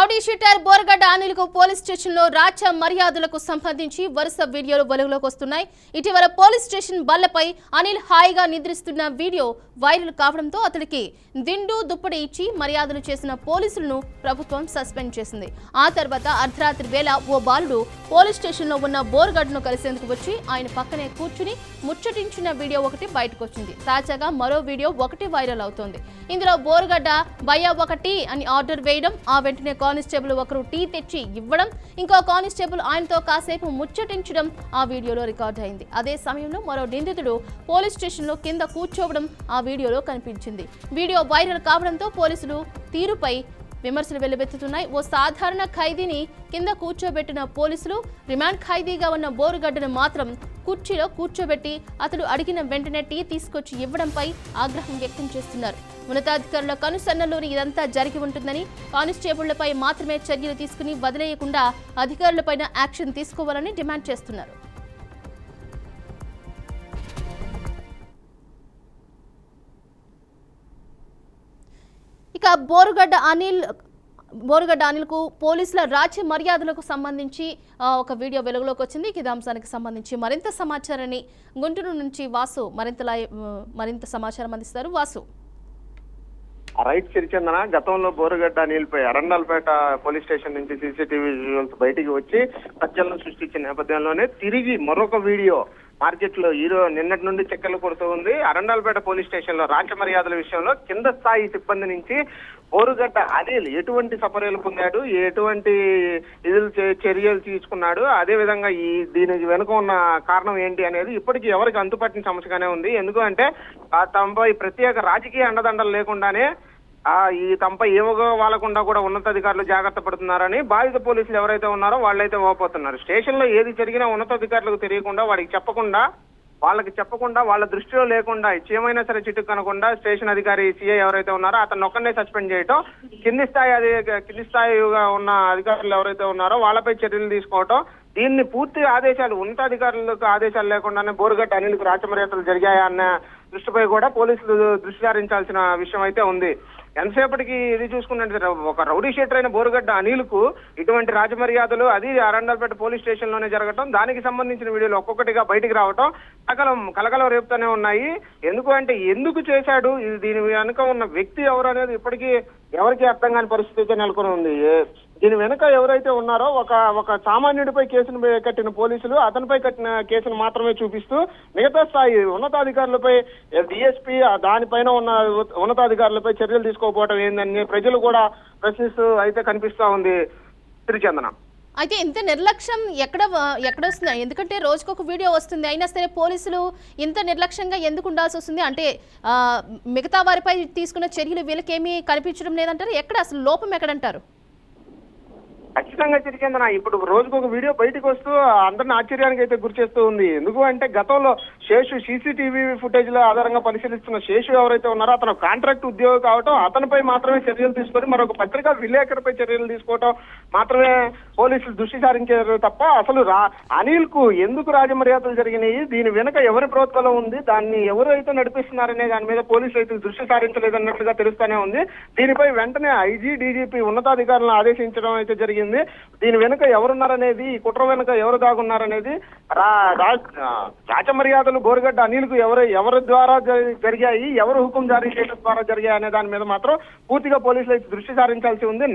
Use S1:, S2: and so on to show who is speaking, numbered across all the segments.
S1: Rowdy sheeter Boragadda అనిల్కు police స్టేషన్లో రాచ మర్యాదలకు సంబంధించి వరుస వీడియోలు వెలుగులోకి వస్తున్నాయి. ఇటీవల పోలీస్ స్టేషన్ బల్లపై అనిల్ హాయిగా నిద్రిస్తున్న వీడియో వైరల్ కావడంతో అతడికి దిండు దుప్పటి ఇచ్చి మర్యాదలు చేసిన పోలీసులను ప్రభుత్వం సస్పెండ్ చేసింది. ఆ తర్వాత అర్ధరాత్రి వేళ ఓ బాలుడు పోలీస్ స్టేషన్లో ఉన్న బోరగడ్డను కలిసేందుకు వచ్చి ఆయన పక్కనే కూర్చుని ముచ్చటించిన వీడియో ఒకటి బయటకు వచ్చింది. తాజాగా మరో వీడియో ఒకటి వైరల్ అవుతోంది. ఇందులో బోరగడ్డ భయ్యా ఒక టీ అని ఆర్డర్ వేయడం, ఆ వెంటనే కానిస్టేబుల్ ఒకరు టీ తెచ్చి ఇవ్వడం, ఇంకో కానిస్టేబుల్ ఆయనతో కాసేపు ముచ్చటించడం ఆ వీడియోలో రికార్డ్ అయింది. అదే సమయంలో మరో నిందితుడు పోలీస్ స్టేషన్లో కింద కూర్చోవడం ఆ వీడియోలో కనిపించింది. వీడియో వైరల్ కావడంతో పోలీసులు తీరుపై విమర్శలు వెల్లువెత్తుతున్నాయి. ఓ సాధారణ ఖైదీని కింద కూర్చోబెట్టిన పోలీసులు రిమాండ్ ఖైదీగా ఉన్న బోరుగడ్డను మాత్రం కుర్చీలో కూర్చోబెట్టి అతడు అడిగిన వెంటనే టీ తీసుకొచ్చి ఇవ్వడంపై ఆగ్రహం వ్యక్తం చేస్తున్నారు. ఉన్నతాధికారుల కనుసన్నల్లోని ఇదంతా జరిగి ఉంటుందని, కానిస్టేబుళ్లపై మాత్రమే చర్యలు తీసుకుని వదిలేయకుండా అధికారులపైన యాక్షన్ తీసుకోవాలని డిమాండ్ చేస్తున్నారు. ఇక బోరుగడ్డ అనిల్కు పోలీసుల రాజ్య మర్యాదలకు సంబంధించి ఒక వీడియో వెలుగులోకి వచ్చింది. ఈ అంశానికి సంబంధించి మరింత సమాచారాన్ని గుంటూరు నుంచి వాసు మరింత సమాచారం అందిస్తారు. వాసు.
S2: రైట్ సిరిచందన, గతంలో బోరుగడ్డ అనిల్పై అరండల్పేట పోలీస్ స్టేషన్ నుంచి సీసీటీవీ విజువల్స్ బయటికి వచ్చి సంచలనం సృష్టించిన నేపథ్యంలోనే తిరిగి మరొక వీడియో మార్కెట్ లో నిన్నటి నుండి చెక్కలు కొడుతూ ఉంది. అరండల్పేట పోలీస్ స్టేషన్ లో రాచ మర్యాదల విషయంలో కింద స్థాయి సిబ్బంది నుంచి బోరుగడ్డ అనిల్ ఎటువంటి సపర్యలు పొందాడు, ఎటువంటి చర్యలు తీసుకున్నాడు, అదే విధంగా దీనికి వెనుక ఉన్న కారణం ఏంటి అనేది ఇప్పటికీ ఎవరికి అంతుపట్టిన సమస్యగానే ఉంది. ఎందుకంటే తమపై ప్రత్యేక రాజకీయ అండదండలు లేకుండానే తమపై ఏమో వాళ్ళకుండా కూడా ఉన్నతాధికారులు జాగ్రత్త పడుతున్నారని బాధిత పోలీసులు ఎవరైతే ఉన్నారో వాళ్ళైతే ఓపోతున్నారు. స్టేషన్ లో ఏది జరిగినా ఉన్నతాధికారులకు తెలియకుండా, వాళ్ళకి చెప్పకుండా వాళ్ళ దృష్టిలో లేకుండా ఏమైనా సరే చిట్టుకు కనకుండా స్టేషన్ అధికారి సిఐ ఎవరైతే ఉన్నారో అతను ఒక్కనే సస్పెండ్ చేయటం, కింది స్థాయిగా ఉన్న అధికారులు ఎవరైతే ఉన్నారో వాళ్ళపై చర్యలు తీసుకోవటం, దీన్ని పూర్తి ఆదేశాలు ఉన్నతాధికారులకు ఆదేశాలు లేకుండానే బోరుగడ్డ అనిల్కు రాచమర్యాదలు జరిగాయా అన్న దృష్టిపై కూడా పోలీసులు దృష్టి సారించాల్సిన విషయం అయితే ఉంది. ఎంతసేపటికి ఇది చూసుకున్నట్టు ఒక రౌడీ షీటర్ అయిన బోరుగడ్డ అనిల్కు ఇటువంటి రాజమర్యాదలు అది అరండల్పేట పోలీస్ స్టేషన్ లోనే జరగటం, దానికి సంబంధించిన వీడియోలు ఒక్కొక్కటిగా బయటికి రావటం కలకలం రేపుతూనే ఉన్నాయి. ఎందుకు చేశాడు, దీని వెనుక ఉన్న వ్యక్తి ఎవరు అనేది ఇప్పటికీ ఎవరికి అర్థం కాని పరిస్థితి అయితే నెలకొని ఉంది. దీని వెనుక ఎవరైతే ఉన్నారో ఒక సామాన్యుడిపై కేసును కట్టిన పోలీసులు అతనిపై కట్టిన కేసును మాత్రమే చూపిస్తూ మిగతా స్థాయి ఉన్నతాధికారులపై డిఎస్పీ దానిపైన ఉన్న ఉన్నతాధికారులపై చర్యలు తీసుకోకపోవడం ఏందని ప్రజలు కూడా ప్రశ్నిస్తూ అయితే కనిపిస్తా ఉంది. తిరుచందన,
S1: అయితే ఇంత నిర్లక్ష్యం ఎక్కడ వస్తుంది? ఎందుకంటే రోజుకొక వీడియో వస్తుంది, అయినా సరే పోలీసులు ఇంత నిర్లక్ష్యంగా ఎందుకు ఉండాల్సి వస్తుంది? అంటే మిగతా వారిపై తీసుకున్న చర్యలు వీళ్ళకేమీ కనిపించడం లేదంటారు. ఎక్కడ అసలు లోపం ఎక్కడంటారు?
S2: ఖచ్చితంగా తిరిగిందన, ఇప్పుడు రోజుకొక వీడియో బయటకు వస్తూ అందరిని ఆశ్చర్యానికి అయితే గురి చేస్తూ ఉంది. ఎందుకు అంటే గతంలో శేషు సీసీటీవీ ఫుటేజ్ లో ఆధారంగా పరిశీలిస్తున్న శేషు ఎవరైతే ఉన్నారో అతను కాంట్రాక్ట్ ఉద్యోగి కావటం, అతనిపై మాత్రమే చర్యలు తీసుకొని మరొక పత్రికా విలేకరిపై చర్యలు తీసుకోవటం మాత్రమే పోలీసులు దృష్టి సారించారు తప్ప అసలు అనిల్ కు ఎందుకు రాజమర్యాదలు జరిగినాయి, దీని వెనుక ఎవరి ప్రోత్సాహం ఉంది, దాన్ని ఎవరు అయితే నడిపిస్తున్నారనే దాని మీద పోలీసులు అయితే దృష్టి సారించలేదన్నట్లుగా తెలుస్తూనే ఉంది. దీనిపై వెంటనే ఐజీ డీజీపీ ఉన్నతాధికారులను ఆదేశించడం అయితే జరిగింది. దీని వెనుక ఎవరున్నారనేది, ఈ కుట్ర వెనుక ఎవరు దాగున్నారనేది, రాచమర్యాదలు బోరుగడ్డ అనిల్కు ఎవరి ద్వారా జరిగాయి, ఎవరు హుకుం జారీ చేయడం ద్వారా జరిగాయి అనే దాని మీద మాత్రం పూర్తిగా పోలీసులు అయితే దృష్టి సారించాల్సి ఉంది.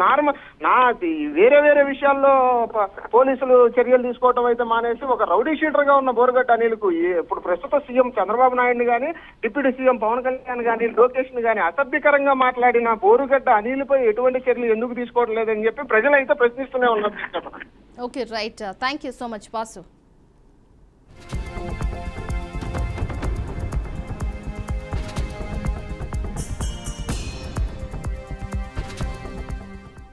S2: వేరే విషయాల్లో పోలీసులు చర్యలు తీసుకోవటం అయితే మానేసి ఒక రౌడీ షీటర్ గా ఉన్న బోరుగడ్డ అనిల్కు ఇప్పుడు ప్రస్తుత సీఎం చంద్రబాబు నాయుడు గాని, డిప్యూటీ సీఎం పవన్ కళ్యాణ్ గాని, లోకేష్ ని గాని అసభ్యకరంగా మాట్లాడిన బోరుగడ్డ అనిల్పై ఎటువంటి చర్యలు ఎందుకు తీసుకోవడం లేదని చెప్పి ప్రజలైతే ప్రశ్నిస్తూనే ఉన్నారు.
S1: Okay, right. Thank you so much Vasu.